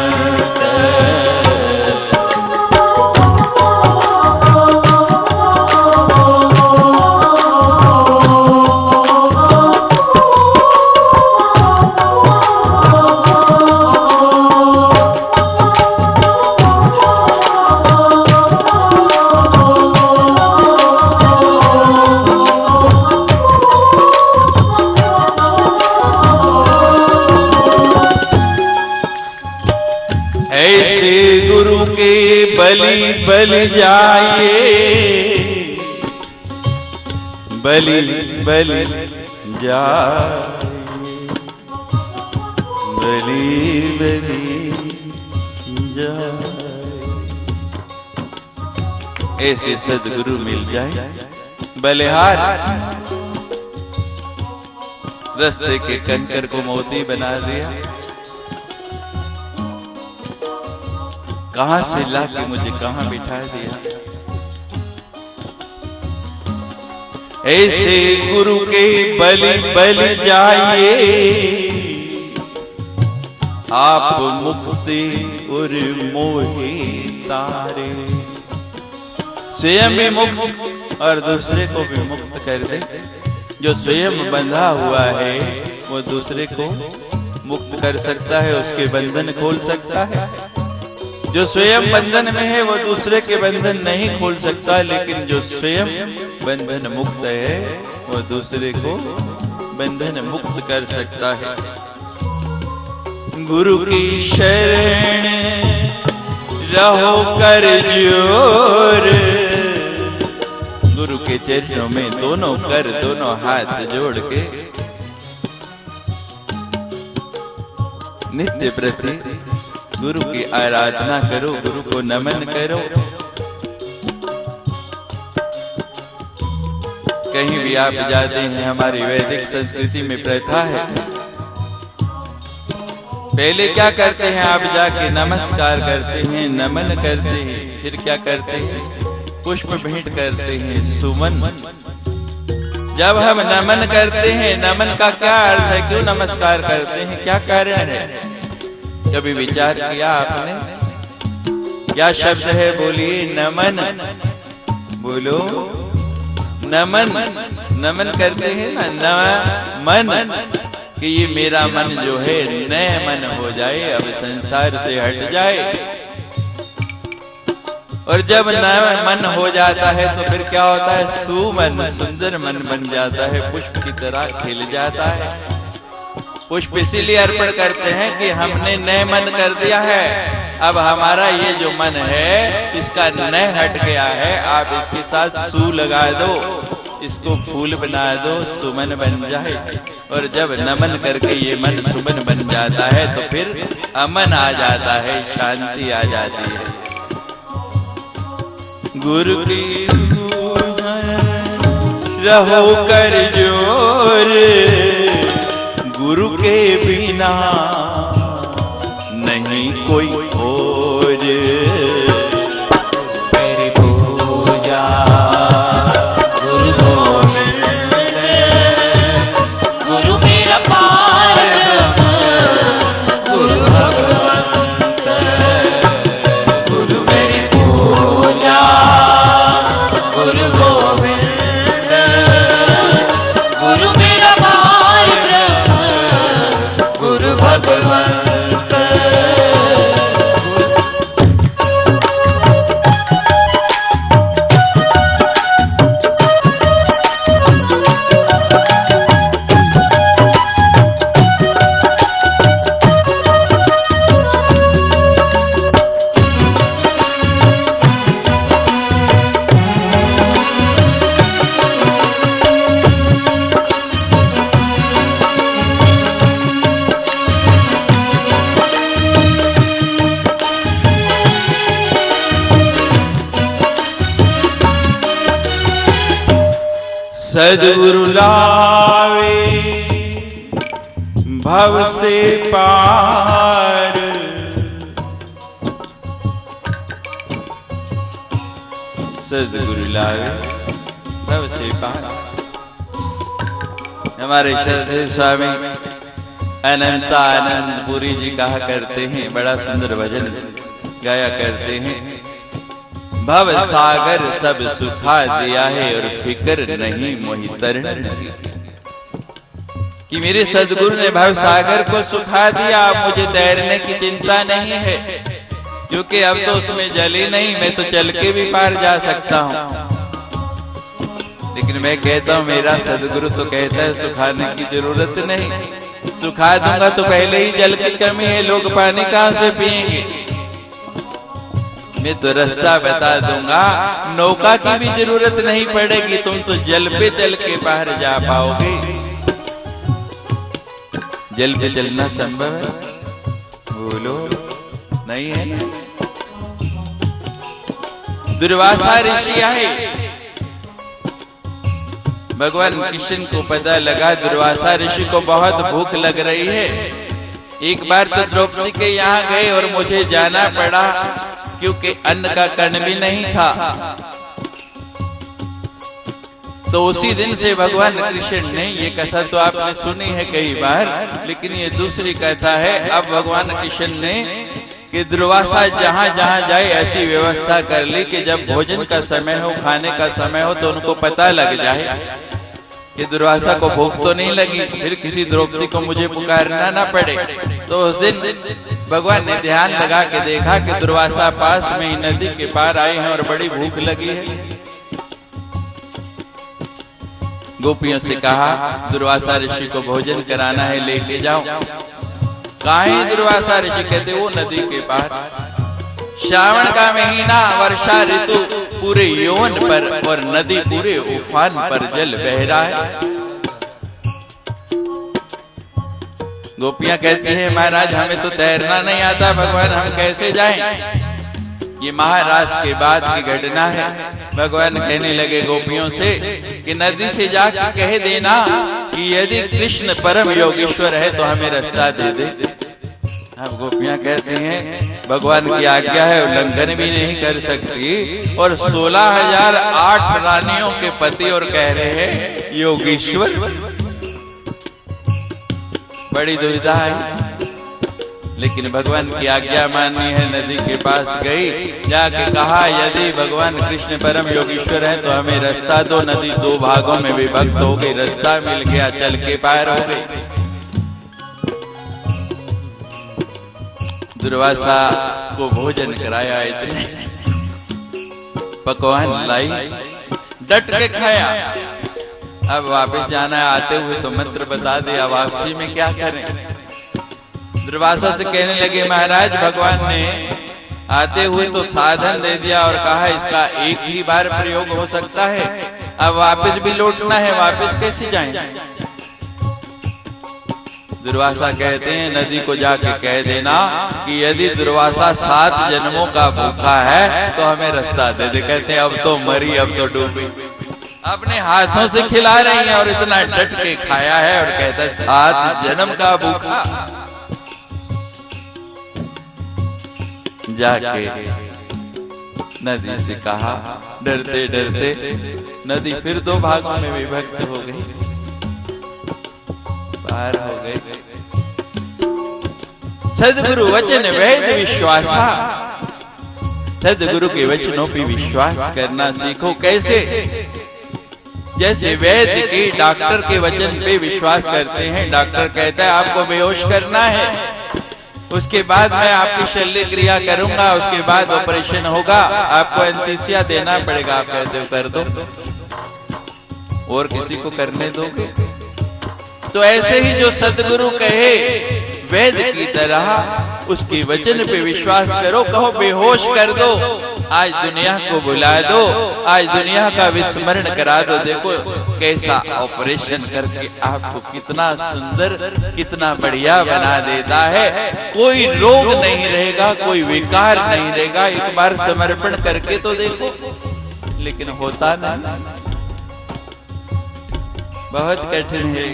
ऐसे गुरु के बलि बल जाए, बलि बल जाए, बलि बलि जाए। ऐसे सदगुरु मिल जाए, बलिहार रास्ते के कंकर को मोती बना दिया। कहां से लाके मुझे कहां बिठा दिया। ऐसे गुरु के बलि बल जाइए, आप मुक्ति और मोहे तारे। स्वयं भी मुक्त और दूसरे को भी मुक्त कर दे। जो स्वयं बंधा हुआ है वो दूसरे को मुक्त कर सकता है, उसके बंधन खोल सकता है। जो स्वयं बंधन में है वो दूसरे के बंधन नहीं खोल सकता, लेकिन जो स्वयं बंधन मुक्त है वो दूसरे को बंधन मुक्त कर सकता है। गुरु की शरण रहो कर जोर, गुरु के चरणों में दोनों कर दोनों हाथ जोड़ के नित्य प्रति गुरु की आराधना करो, गुरु को नमन करो। कहीं भी आप जाते हैं, हमारी वैदिक संस्कृति में प्रथा है पहले क्या करते हैं आप जाके नमस्कार करते हैं, नमन करते हैं, फिर क्या करते हैं पुष्प भेंट करते हैं, सुमन। जब हम नमन करते हैं, नमन का क्या अर्थ है, क्यों नमस्कार करते हैं, क्या कारण है, कभी विचार किया आपने? क्या शब्द है, बोलिए नमन, बोलो नमन। नमन करते हैं ना, नमन कि ये मेरा मन जो है नए मन हो जाए, अब संसार से हट जाए। और जब नया मन हो जाता है तो फिर क्या होता है, सुमन, सुंदर मन बन जाता है, पुष्प की तरह खिल जाता है। पुष्प इसीलिए अर्पण करते हैं कि हमने नए मन कर दिया है, अब हमारा ये जो मन है इसका नए हट गया है, आप इसके साथ सू लगा दो, इसको फूल बना दो, सुमन बन जाए। और जब नमन करके ये मन सुमन बन जाता है तो फिर अमन आ जाता है, शांति आ जाती है। गुरु की रहो कर जोर, गुरु के बिना नहीं कोई और। मेरी पूजा गुरु गोविंद, गुरु मेरा पार गुरु भगवंत, गुरु मेरी पूजा गुरु गोविंद, गुरु मेरा पार गुरु भगवंत। सद्गुरु लावे भव से पार, सद्गुरु लावे भव से पार। हमारे श्रद्धेय स्वामी अनंत आनंदपुरी जी कहा करते हैं, बड़ा सुंदर भजन गाया करते हैं, भव सागर सब सुखा दिया है और फिक्र नहीं मोहि तरण नहीं। कि मेरे सद्गुरु ने भव सागर को सुखा दिया, अब मुझे तैरने की चिंता नहीं है, क्योंकि अब तो उसमें जल ही नहीं, मैं तो चल के भी पार जा सकता हूँ। लेकिन मैं कहता हूँ मेरा सद्गुरु तो कहता है सुखाने की जरूरत नहीं, सुखा दूंगा तो पहले ही जल की कमी है, लोग पानी कहाँ से पिएंगे। मैं तो रास्ता बता दूंगा, नौका की भी जरूरत नहीं पड़ेगी, तुम तो जल पे चल के बाहर जा पाओगे। जल पे चलना संभव है, बोलो नहीं है। दुर्वासा ऋषि आए, भगवान कृष्ण को पता लगा दुर्वासा ऋषि को बहुत भूख लग रही है। एक बार तो द्रौपदी के यहाँ गए और मुझे जाना पड़ा, क्योंकि अन्न का कण भी नहीं था। तो उसी दिन से भगवान कृष्ण ने, ये कथा तो आपने सुनी है कई बार, लेकिन ये दूसरी कथा है। अब भगवान कृष्ण ने कि दुर्वासा जहाँ जहाँ जाए ऐसी व्यवस्था कर ली कि जब भोजन का समय हो, खाने का समय हो, तो उनको पता लग जाए कि दुर्वासा को भूख तो नहीं लगी, फिर किसी द्रौपदी को मुझे पुकारना ना पड़े। तो उस दिन भगवान ने ध्यान लगा के देखा कि दुर्वासा पास में ही नदी के पार आए हैं और बड़ी भूख लगी है। गोपियों से कहा दुर्वासा ऋषि को भोजन कराना है, लेके जाओ। कहाँ है दुर्वासा ऋषि? कहते वो नदी के पार। श्रावण का महीना, वर्षा ऋतु, पूरे यौवन पर और नदी पूरे उफान पर जल बह रहा है। गोपियां कहती हैं महाराज हमें तो तैरना नहीं आता, भगवान हम कैसे जाएं? ये महाराज के बाद की घटना है। भगवान कहने लगे गोपियों से कि नदी से जाकर कह देना कि यदि कृष्ण परम योगेश्वर है तो हमें रास्ता दे दे। अब गोपियां कहती हैं भगवान की आज्ञा है, उल्लंघन भी नहीं कर सकती। और 16,008 रानियों के पति और कह रहे हैं योगीश्वर। बड़ी दुविधा है, लेकिन भगवान की आज्ञा माननी है। नदी के पास गई, जाके कहा यदि भगवान कृष्ण परम योगीश्वर हैं तो हमें रास्ता दो। नदी 2 भागों में विभक्त हो गई, रास्ता मिल गया, चल के पार हो गई। दुर्वासा को भोजन कराया, इतने पकवान लाई, डट के खाया। अब वापस जाना है, आते हुए तो मंत्र बता दिया, वापसी में क्या करें। दुर्वासा से कहने लगे महाराज भगवान ने आते हुए तो साधन दे दिया और कहा इसका एक ही बार प्रयोग हो सकता है, अब वापस भी लौटना है, वापस कैसे जाएं। दुर्वासा कहते हैं नदी को जाके कह देना कि यदि दुर्वासा 7 जन्मों का भूखा है तो हमें रास्ता दे दे। कहते हैं अब तो मरी, अब तो डूबी, अपने हाथों से खिला रही है और इतना डट के खाया है और कहता है 7 जन्म का भूखा। जाके नदी से कहा, डरते डरते नदी फिर 2 भागों में विभक्त हो गई, पार हो गए। सद्गुरु वचन वेद विश्वासा, सद्गुरु के वचनों पे विश्वास करना सीखो। कैसे? जैसे वैद्य के डॉक्टर के वचन पे विश्वास करते हैं, डॉक्टर कहता है आपको बेहोश करना है, उसके बाद मैं आपकी शल्य क्रिया करूंगा, उसके बाद ऑपरेशन होगा, आपको एनेस्थीसिया देना पड़ेगा। आप कहते हो कर दो, और किसी को करने दोगे? तो ऐसे ही जो सद्गुरु कहे वेद की तरह उसके वचन पे विश्वास करो। कहो बेहोश कर दो, आज दुनिया को बुला दो, आज दुनिया का विस्मरण करा दो। देखो कैसा ऑपरेशन करके आपको कितना सुंदर, कितना बढ़िया बना देता है। कोई रोग नहीं रहेगा, कोई विकार नहीं रहेगा। एक बार समर्पण करके तो देखो, लेकिन होता नहीं, बहुत कठिन है।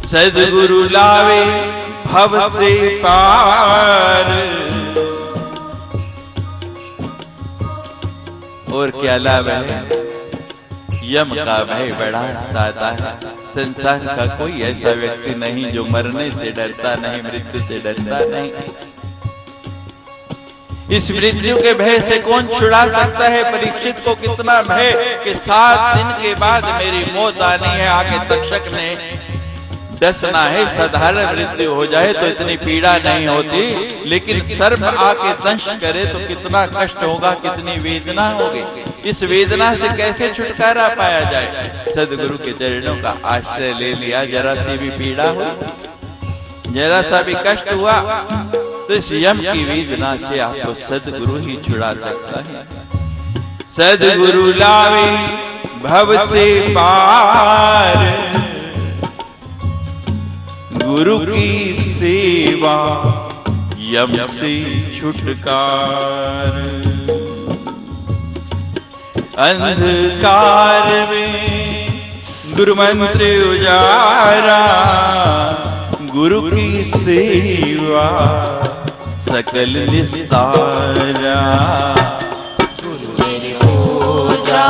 सद्गुरु लावे भव से पार, और क्या लाभ है? यम का भय बड़ा सताता है। संसार का कोई ऐसा व्यक्ति नहीं जो मरने से डरता नहीं, मृत्यु से डरता नहीं। इस मृत्यु के भय से कौन छुड़ा सकता है? परीक्षित को कितना भय कि 7 दिन के बाद मेरी मौत आनी है। आके तक्षक ने डसना है, साधारण मृत्यु हो जाए तो इतनी पीड़ा नहीं होती, लेकिन सर्प आके दंश करे तो कितना कष्ट होगा, कितनी वेदना होगी। इस वेदना से कैसे छुटकारा पाया जाए? सद्गुरु के चरणों का आश्रय ले लिया, जरा सी भी पीड़ा हुई, जरा सा भी कष्ट हुआ तो इस यम की वेदना से आपको सद्गुरु ही छुड़ा सकता है। सद्गुरु लावे भव से पार, गुरु की सेवा यम से छुटकार। अंधकार में गुरु मंत्र उजारा, गुरु की सेवा सकल निस्तारा। गुरु मेरी पूजा